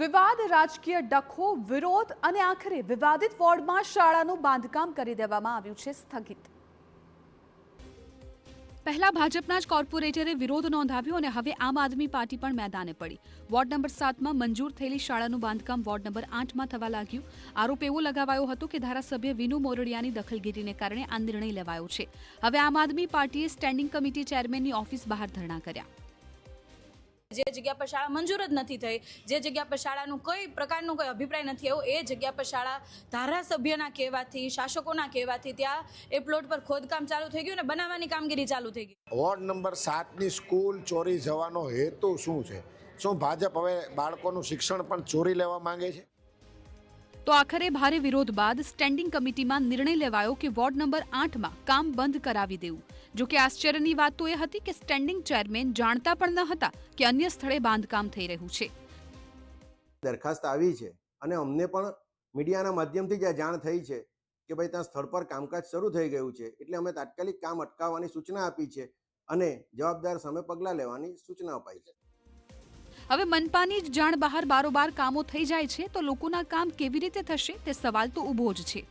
વિવાદ, રાજકીય ડખો, વિરોધ અને આખરે વિવાદિત વોર્ડમાં શાળાનું બાંધકામ કરી દેવામાં આવ્યું છે સ્થગિત। પહેલા ભાજપના જ કોર્પોરેટરે વિરોધ નોંધાવ્યો અને હવે આમ આદમી પાર્ટી પણ મેદાને પડી। વોર્ડ નંબર 7માં મંજૂર થયેલી શાળાનું બાંધકામ વોર્ડ નંબર 8માં થવા લાગ્યું। આરોપ એવો લગાવાયો હતો કે ધારાસભ્ય વિનુ મોરડિયાની દખલગીરીને કારણે આ નિર્ણય લેવાયો છે। હવે આમ આદમી પાર્ટીએ સ્ટેન્ડિંગ કમિટી ચેરમેનની ઓફિસ બહાર ધરણા કર્યા। જે જગ્યા પર શાળા મંજૂર જ નથી થઈ, જે જગ્યા પર શાળાનું કોઈ પ્રકારનો કોઈ અભિપ્રાય નથી આવ્યો, એ જગ્યા પર શાળા ધારાસભ્યના કહેવાથી, શાસકોના કહેવાથી ત્યાં એ પ્લોટ પર ખોદકામ ચાલુ થઈ ગયું અને બનાવવાની કામગીરી ચાલુ થઈ ગઈ। વોર્ડ નંબર 7ની સ્કૂલ ચોરી જવાનો હેતુ શું છે? શું ભાજપ હવે બાળકોનું શિક્ષણ પણ ચોરી લેવા માંગે છે? તો આખરે ભારે વિરોધ બાદ સ્ટેન્ડિંગ કમિટીમાં નિર્ણય લેવાયો કે વોર્ડ નંબર 8માં કામ બંધ કરાવી દેવું। જો કે આશ્ચર્યની વાત તો એ હતી કે સ્ટેન્ડિંગ ચેરમેન જાણતા પણ ન હતા કે અન્ય સ્થળે બાંધકામ થઈ રહ્યું છે। દરખાસ્ત આવી છે અને અમને પણ મીડિયાના માધ્યમથી જ જાણ થઈ છે કે ભાઈ ત્યાં સ્થળ પર કામકાજ શરૂ થઈ ગયું છે, એટલે અમે તાત્કાલિક કામ અટકાવવાની સૂચના આપી છે અને જવાબદાર સામે પગલાં લેવાની સૂચના અપાઈ છે। હવે મનપાની જ જાણ બહાર બારોબાર કામો થઈ જાય છે તો લોકોના કામ કેવી રીતે થશે તે સવાલ તો ઊભો જ છે।